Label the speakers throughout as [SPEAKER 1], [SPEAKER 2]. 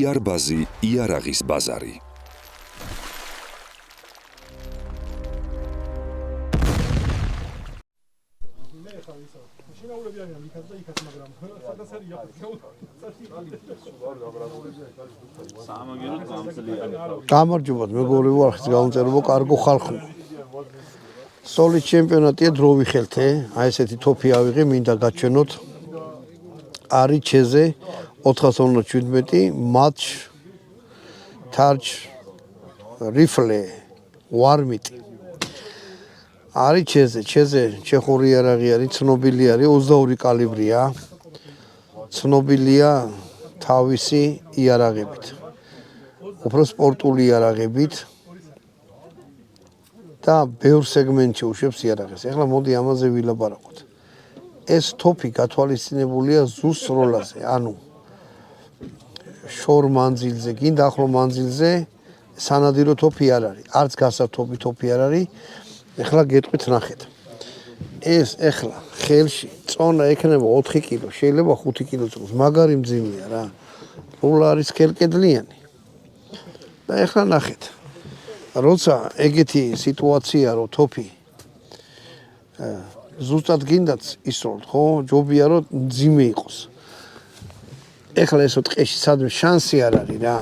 [SPEAKER 1] იარბაზი იარაღის ბაზარი.
[SPEAKER 2] გამარჯობათ, მეგობრებო, არხის გამომწერებო, კარგო ხალხო. სოლის ჩემპიონატია დრო ვიხელთე, აი ესეთი თოფი ავიღე, მინდა გაჩვენოთ. არის ჩეზე 417 матч თარჯ რიფლე ვარმიტ. არის ჩეზე ჩეხური იარაღი არის, ცნობილი არის, 22 კალიბრია. ცნობილია თავისი იარაღებით. უფრო სპორტული იარაღებით და ბევრ სეგმენტში უშვებს იარაღებს. ეხლა მოდი ამაზე ვილაპარაკოთ. ეს თოფი გათვალისწინებულია ზუსტ სროლაზე, ანუ შორ მანძილზე, გინდა ახლო მანძილზე სანადირო თოფი არ არის, არც გასართობი თოფი არ არის. ეხლა გეტყვით ნახეთ. ეს ეხლა ხელში წონა ექნება 4 კილო, შეიძლება 5 კილო წოს, მაგარი მძიმეა რა. როლა არის კელკედლიანი. და ეხლა ნახეთ. როცა ეგეთი სიტუაცია რო თოფი ზუსტად გინდაც ისროლთ, ხო? ჯობია რომ მძიმე იყოს. ეხლა ესო ტყეში სადმე შანსი არ არის რა.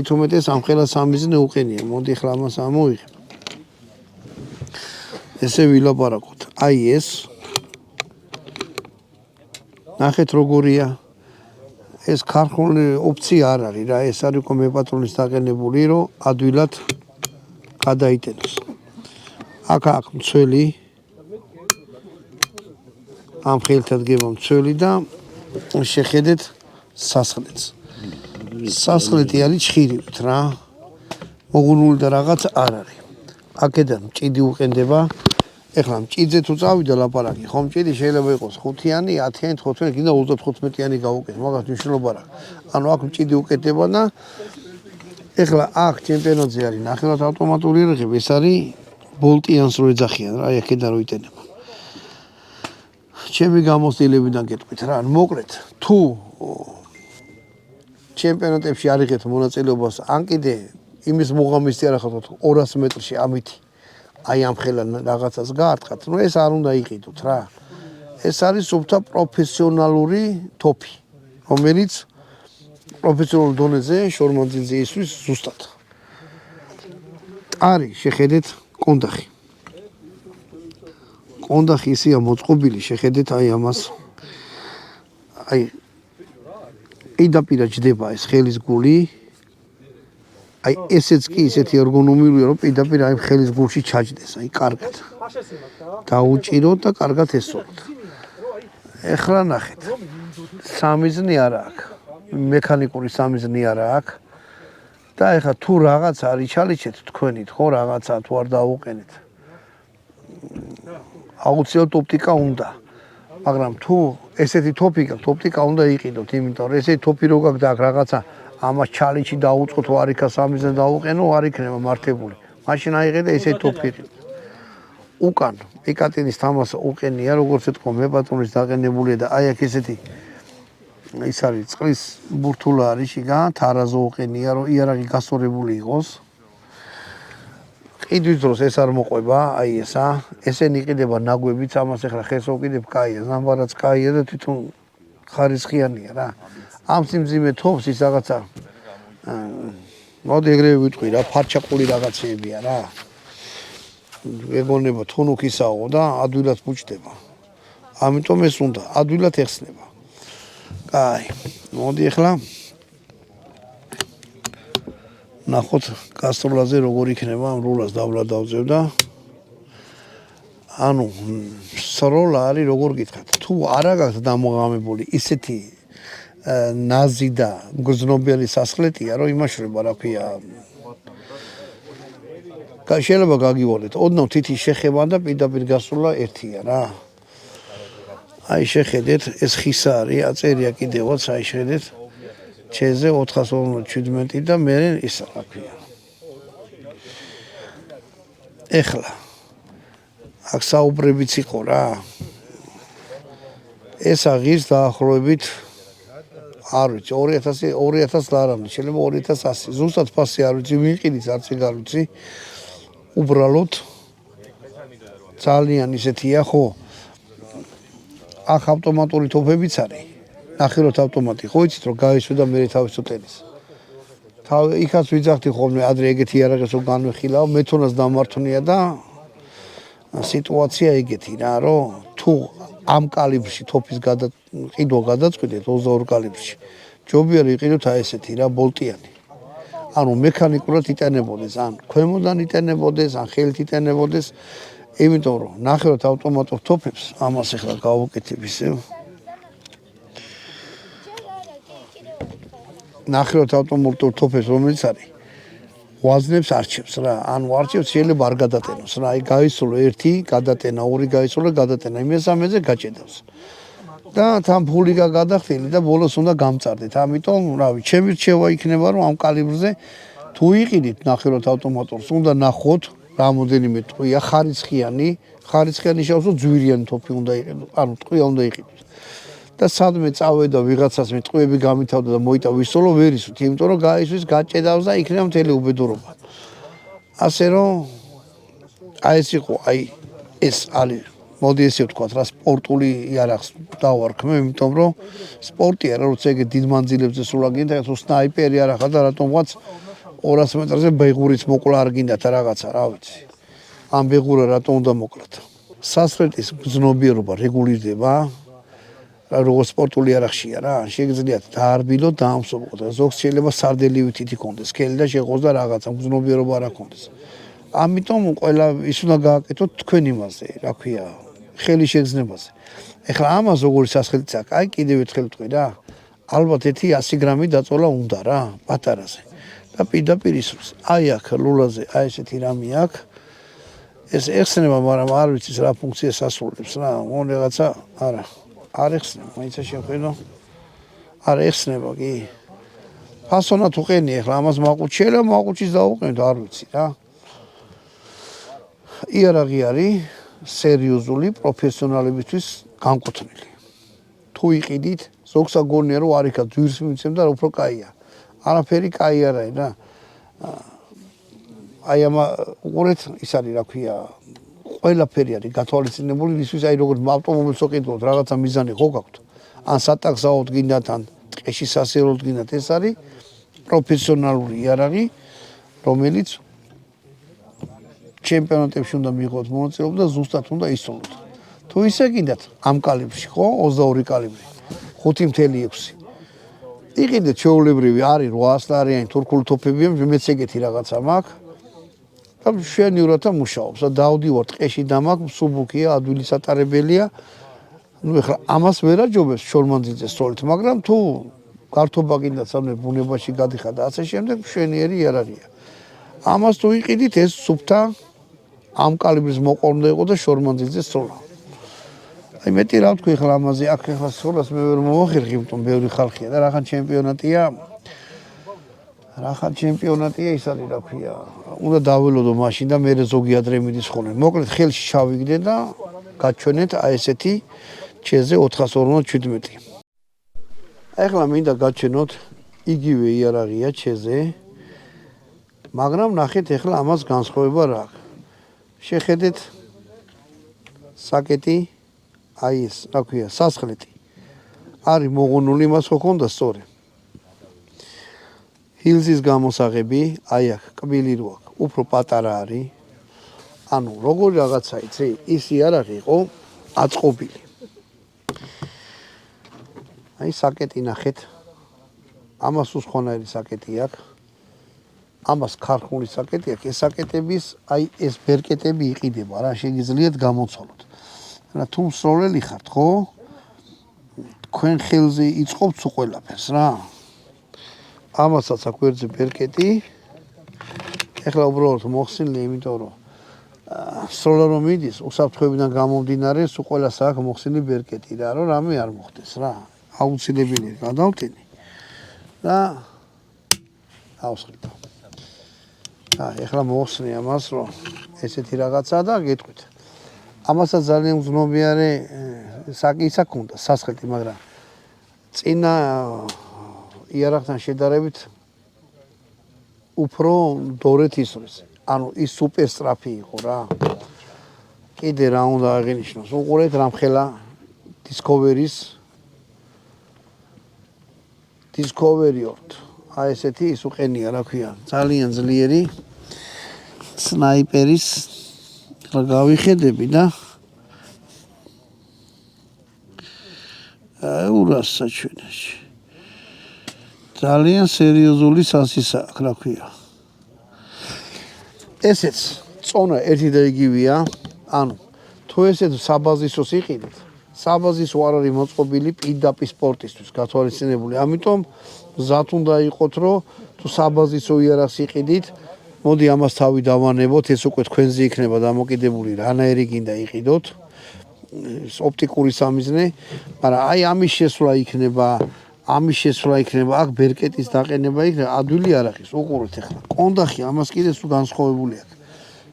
[SPEAKER 2] ით უმეტეს ამ ხელა სამიზნე უყენია. მოდი ეხლა ამას ამოვიღებ. ესე ვილაპარაკოთ. აი ეს ნახეთ როგორია. ეს ქარხული ოფცია არ არის რა. ეს არის უკვე მეპატრონის დაყენებული, რომ ადვილად გადაიტენოს. აქ მცველი ამ ხელთან დგება მცველი და შეხედეთ სასხლეთს. სასხლეთი არის ჩხირივით რა. მოგუნული და რაღაც არ არის. აქედან მჭიდი უყენდება. ეხლა მჭიდზე თუ წავიდა ლაპარაკი, ხო მჭიდი შეიძლება იყოს 5-იანი, 10-იანი, 15-იანი, კიდე 35-იანი გავუკეთე, მაგას მნიშვნელობა რა. ანუ აქ მჭიდი უკეთდება და ეხლა აქ ჩემპიონატზე არის ნახევრად ავტომატური იარაღები, ეს არის ბოლტიანს რო ეძახიან რა, აქედან რო იტენება. ჩემი გამოცდილებიდან გეტყვით რა, მოკლედ, თუ ჩემპიონატებში არიღეთ მონაწილეობას, ან კიდე იმის მოღამისти არ ახავთ 200 მეტრში ამითი აი ამ ხელა რაღაცას გაარტყათ, ну ეს არ უნდა იყიდოთ რა. ეს არის სუფთა პროფესიონალური თოფი, რომელიც პროფესიონალურ დონეზე შორმანძილზე ისვის ზუსტად. ტარი შეხედეთ კონდახი. კონდახი ისეა მოწყობილი, შეხედეთ აი ამას. აი პირდაპირ ჯდება ეს ხელის გული. აი ესეც კი ისეთი ერგონომიულია, რომ პირდაპირ აი ხელის გულში ჩაჯდეს, აი კარგად. დაუჭიროთ და კარგად ესწოროთ. ეხლა ნახეთ. სამიზნე არა აქვს. მექანიკური სამიზნე არა აქვს. და ეხლა თუ რაღაც არ იჩალიჩეთ თქვენით, ხო, რაღაცა თუ არ დაუყენეთ. აუცილებლად ოპტიკა უნდა. მაგრამ თუ ესეთი თოფი გაქვთ, ოპტიკა უნდა იყიდოთ, იმიტომ რომ ესეთი თოფი რო გაქვთ აქ რაღაცა ამას ჩალიჩი დაუწყოთ, არ იქა სამიზნე დაუყენო, არ იქნება მართებული. მაშინ აიღე და ესეთი თოფი იყიდო. უკან პიკატინის თამასა უყენია, როგორც ეთქვა, მეპატრონის დაყენებულია და აი აქ ესეთი ის არის წყლის ბურთულა არის შიგან, თარაზო უყენია, რომ იარაღი გასწორებული იყოს. ყიდვის დროს ეს არ მოყვება, აი ესა, ესენი იყიდება ნაგვებიც, ამას ეხლა ხელს უკიდებ, კაია, ზამბარაც კაია და თვითონ ხარისხიანია რა. ამ სიმძიმე თოფს ის რაღაცა მოდი ეგრევე ვიტყვი რა, ფარჩაკული რაღაცეებია რა. ეგონება თუნუქისაო და ადვილად ბუჩდება. ამიტომ ეს უნდა ადვილად ეხსნება. კაი, მოდი ეხლა ნახოთ გასტროლაზე როგორ იქნება ამ როლას დავლა დავძევ და ანუ სროლა არის როგორ გითხრათ. თუ არა გაქვთ დამოღამებული ისეთი ნაზი და გრძნობიანი სასხლეტია, რომ იმაშრება რა ქვია. შეიძლება გაგივალეთ, ოდნავ თითის შეხება და პირდაპირ გასვლა ერთია რა. აი შეხედეთ, ეს ხისა არის, აწერია კიდევაც, აი შეხედეთ. ჩეზე 457 და მე ის რა ქვია. ეხლა აქ საუბრებიც იყო რა. ეს აღის დაახლოებით არ ვიცი 2000 ლარამდე შეიძლება 2100 ზუსტად ფასი არ ვიცი ვიყიდით არც არ ვიცი უბრალოდ ძალიან ისეთია ხო ახ ავტომატური თოფებიც არის ნახევრად ავტომატი ხო იცით რომ გაისვა და მე თავის უტენის იქაც ვიძახდი ხოლმე ადრე ეგეთი იარაღის რომ განვეხილავ მეთონას დამართვნია და სიტუაცია ეგეთი რა რომ თუ ამ კალიბრში თოფის ყიდვა გადაწყვეტეთ 22 კალიბრში ჯობია რომ იყიდოთ აი ესეთი რა ბოლტიანი ანუ მექანიკურად იტანებოდეს ან ქვემოდან იტანებოდეს ან ხელით იტანებოდეს იმიტომ რომ ნახევრად ავტომატურ თოფებს ამას ახლა გავუკეთებ ისევ ნახევრად ავტომატურ თოფებს რომელიც არის ვაზნებს არჩევს რა ანუ არჩევს შეიძლება არ გადატენოს რა აი გაისულო ერთი გადატენა ორი გაისულო გადატენა მესამეზე გაჭედავს და თან ფული გადახდილი და ბოლოს უნდა გამწარდეთ ამიტომ რავი ჩემი რჩევა იქნება რომ ამ კალიბრზე თუ იყიდით ნახევრად ავტომატურს უნდა ნახოთ რამოდენიმე ტყვია ხარისხიანი შევსო ძვირიანი თოფი უნდა იყიდოთ ანუ ტყვია უნდა იყიდოთ და სადმე წავედა ვიღაცას მე ტყვიები გამითავდა და მოიტა ვისოლო ვერ ისვით იმიტომ რომ გაისვის გაჭედავს და იქნება მთელი უბედურობა ასე რომ აი ეს იყო აი ეს არის მოდი ესე ვთქვათ რა სპორტული იარაღს დავარქმევ იმიტომ რომ სპორტია რა როცა ეგ დიდ მანძილებზე სულა გინდა თუ სნაიპერი არ ახლა და რატომღაც 200 მეტრზე ბეღურიც მოკლა არ გინდათ რაღაცა რა ვიცი ამ ბეღურა რატომ უნდა მოკლათ სასწრეთის გზნობიერობა რეგულირდება როგორც სპორტული იარაღშია რა შეგიძლიათ დაარბილოთ დაამსუბუქოთ ზოგს შეიძლება სარდელივით ითქონდეს სქელი და შეღოს და რაღაცა გზნობიერობა არ აქვს ამიტომ ყველა ის უნდა გააკეთოთ თქვენ იმაზე რა ქვია ხელი შეგრძნებაზე ეხლა ამას როგორი სასხელიც აქვს აი კიდევ ერთხელ ვთქვი რა ალბათ 100 გრამი დაწოლა უნდა რა პატარაზე და პირდაპირ ისროს აი აქ ლულაზე აი ესეთი რამე აქვს ეს ეხსნება მაგრამ არ ვიცი რა ფუნქციას ასრულებს რა მონ რაღაცა არა არ ეხსნება მაინც შეხედო არ ეხსნება კი ფასონად უყენი ეხლა ამას მაყუჩიელა მაყუჩის დაუყენთ არ ვიცი რა იარაღი არის სერიოზული პროფესიონალებისთვის განკუთვნილი თუ იყიდით ზოგს აგონია რომ არ იქა ძვირს მიცემ და უფრო კაია არაფერი კაი არ არის რა აი ამ უყურეთ ის არის რა ქვია ყველაფერი არის გათვალისწინებული ისვის აი როგორც ავტომობილს ვყიდოთ რაღაცა მიზანი ხო გაქვთ ან სატაქსაოდ გინდათ ან ტყეში სასიარულოდ გინდათ ეს არის პროფესიონალური იარაღი რომელიც ჩემპიონატებში უნდა მიიღოთ მონაწილეობა და ზუსტად უნდა ისწავლოთ თუ ისე გინდათ ამ კალიბრში ხო 22 კალიბრი 5.6 იყიდეთ ჩვეულებრივი არის 800 ლარიანი თურქული თოფებია მეც ეგეთი რაღაცა მაქვს და მშვენივრად მუშაობს და დავდივარ ტყეში და მაქვს სუბუქია ადვილი სატარებელია ну ეხლა ამას ვერ აჯობებს შორმანძილზე სწორით მაგრამ თუ გართობა გინდა სამე ბუნებაში გადიხარ და ასე შემდეგ მშვენიერი იარაღია ამას თუ იყიდით ეს სუფთა ამ კალიბრის მოყოლმდა იყო და შორმანძილზე სწორა აი მეტი რა ვთქვი ახლა ამაზე აქ ახლა სწორას მე ვერ მოვახერხი იმიტომ ბევრი ხალხია და რახან ჩემპიონატია ის არის რა ქვია უნდა დაველოდო მაშინ და მე ზოგი ადრე მიდის ხოლმე მოკლედ ხელში ჩავიგდე და გაჩვენეთ აი ესეთი ჩეზე 457 ახლა მინდა გაჩვენოთ იგივე იარაღია ჩეზე მაგრამ ნახეთ ახლა ამას განსხვავება რა აქვს შეხედეთ საკეტი აი ეს რა ქვია სასხლეთი არის მოღუნული მას ხო ქონდა სწორი ჰილზის გამოსაღები აი აქ კბილი რო აქვს უფრო პატარა არის ანუ როგორი რაღაცა იცი ის იარაღი იყო აწყობილი აი საკეტი ნახეთ ამას უცხონაირი საკეტი აქვს ამას ქარხული საკეტი აქვს ეს საკეტების აი ეს ბერკეტები იყიდება რა შეგიძლიათ გამოცვალოთ რა თუ მსროლელი ხართ ხო თქვენ ხელზე იწყობთ ყველაფერს რა ამასაც აქვს ერთზე ბერკეტი ეხლა უბრალოდ მოხსნილი იმიტომ რომ სროლა რომ მიდის უსაფრთხოებიდან გამომდინარე სულ ყველას აქვს მოხსნილი ბერკეტი რა რომ რამე არ მოხდეს რა აუცილებელია გადავტენი და ავსხლით ეხლა მოხსნი ამას რომ ესეთი რაღაცაა და გეტყვით ამასაც ძალიან გზნობიარე საკისა ქონდა სასხლეთი მაგრამ წინა იარაღთან შედარებით უფრო დორეთ ისვრის. ანუ ის სუპერ სწრაფი იყო რა. კიდე რა უნდა აღინიშნოს? უყურეთ რამხელა Discovery 2. აი ესეთი ის უყენია, რა ქვია, ძალიან ძლიერი სნაიპერის რა გავიხედები და ეურას საჩვენაში. ძალიან სერიოზული სასისა აქვს, რა ქვია. ესეც წონა ერთი და იგივეა. ანუ თუ ესეთ საბაზისოს იყიდეთ, საბაზისო არ არის მოწყობილი პირდაპირ სპორტისთვის გათვალისწინებული. ამიტომ მზად უნდა იყოთ, რომ თუ საბაზისო იარაღს იყიდით, მოდი ამას თავი დავანებოთ, ეს უკვე თქვენზე იქნება დამოკიდებული, რანაირი გინდა იყიდოთ. ოპტიკური სამიზნე, მაგრამ აი ამის შესვლა იქნება, აქ ბერკეტის დაყენება იქნება, ადვილი არ არის. უყურეთ ახლა. კონდახი ამას კიდე სულ განსხვავებული აქვს.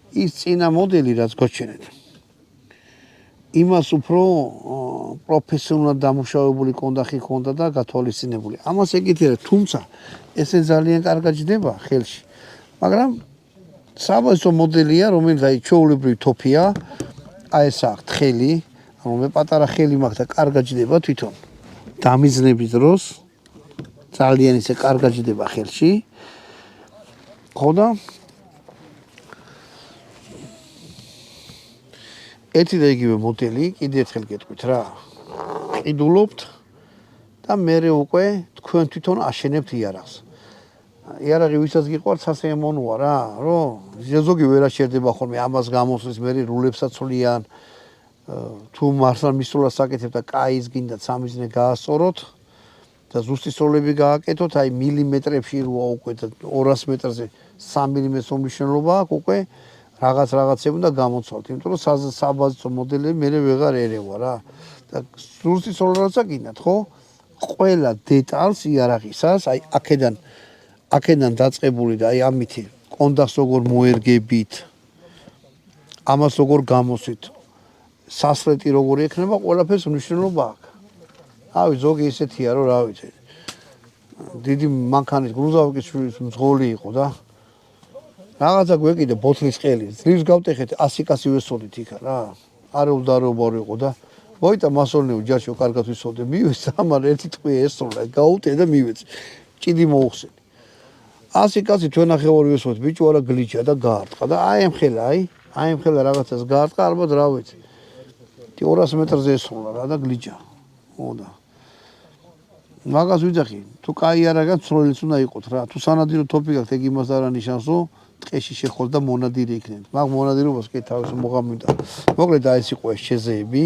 [SPEAKER 2] ის წინა მოდელი რაც გვაჩვენეთ. იმას უფრო პროფესიონალურად დამუშავებული კონდახი ჰქონდა და გათვალისწინებული. ამას ეკითხება, თუმცა ესე ძალიან კარგად ჯდება ხელში. მაგრამ საბაზო მოდელია, რომელიც აი ჩვეულებრივი თოფია, აი ეს აქვს თხელი, ანუ მე პატარა ხელი მაქვს და კარგად ჯდება თვითონ. დამიზნების დროს ძალიან ისე კარგად ჯდება ხელში. ხო და ერთი და იგივე მოდელი, კიდე ერთხელ გეტყვით რა. ყიდულობთ და მერე უკვე თქვენ თვითონ აშენებთ იარაღს. იარაღი ვისაც გიყვართ სასიამოვნოა რა, რომ ზოგი ვერ აჩერდება ხოლმე ამას გამოსვლის მერე რულებსაც ცვლიან. თუ მართლა მისვლას საკეთებთ და კაის გინდათ სამიზნე გაასწოროთ და ზუსტი სროლები გააკეთოთ, აი მილიმეტრებში როა უკვე და 200 მეტრზე 3 მილიმეტრს უმნიშვნელობა აქვს უკვე რაღაცები უნდა გამოცვალთ, იმიტომ რომ საბაზისო მოდელები მერე ვეღარ ერევა რა. და ზუსტი სროლებსაც გინდათ, ხო? ყველა დეტალს იარაღისას, აი აქედან დაწყებული და აი ამითი კონდახს როგორ მოერგებით, ამას როგორ გამოსვით, სასრეტი როგორი ექნება, ყველაფერს მნიშვნელობა აქვს. ავი ზოგი ისეთია, რომ რა ვიცი. დიდი მანქანის გრუზავიკის მძღოლი იყო და რაღაცა გვეკიდე ბოთლის ყელი. ძლივს გავტეხეთ 100-100 ვესოდით იქა რა. არაუდარობარი იყო და ვოიტა მასონეო ჯაშო კარგად ვისოდე. მივეც ამან ერთი ტყვია ესროლა, გაუტე და მივეც. ჭიდი მოუხსენი. 100 კაცი თვენახევარი ვესოდით, ბიჭო არა გლიჩა და გაარტყა და აი ამ ხელა რაღაცას გაარტყა, ალბათ რა ვიცი. 200 მეტრზე ესროლა რა და გლიჩა. ო და მაგას ვიძახი, თუ კაი არაგან ცროლიც უნდა იყოთ რა. თუ სანადირო თოფი გაქვთ, ეგ იმას არ ანიშნავს, რომ ტყეში შეხოთ და მონადირი იქნებით. მაგ მონადირობას კი თავის მოღამვიდა. მოკლედ აი ეს იყო ეს შეზეები.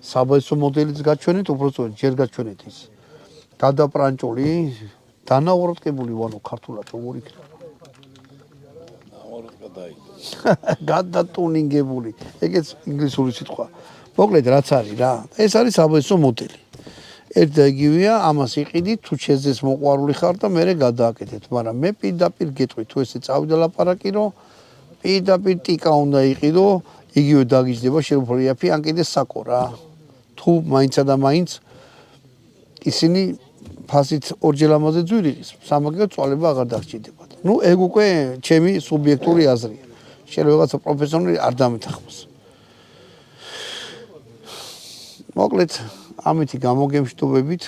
[SPEAKER 2] საბაზისო მოდელიც გაჩვენეთ, უბრალოდ ჯერ გაჩვენეთ ის. გადაპრანჭული, დანაოროტკებული ვანო ქართულად როგორ იქნება. გადატუნინგებული. ეგეც ინგლისური სიტყვა. მოკლედ რაც არის რა. ეს არის საბაზისო მოდელი. ერთ და იგივეა, ამას იყიდით, თუ შეძეს მოყვარული ხარ და მერე გადააკეთეთ, მაგრამ მე პირდაპირ გეტყვი, თუ ესე წავიდა ლაპარაკი, რომ პირდაპირ ტიკა უნდა იყიდო, იგივე დაგიჯდება შეუფლო იაფი, ან კიდე საკო რა. თუ მაინცა და მაინც ისინი ფასით ორჯერ ამაზე ძვირიღის, სამაგიეროდ წვალება აღარ დაგჭირდებათ. ნუ ეგ უკვე ჩემი სუბიექტური აზრია. შეიძლება რაღაცა პროფესიონალი არ დამეთახმოს. მოკლედ ამითი გამოგემშვიდობებით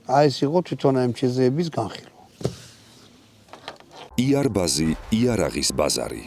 [SPEAKER 2] აი ეს იყო თვითონ ამ ჩეზეების განხილვა.
[SPEAKER 1] იარბაზი იარაღის ბაზარი.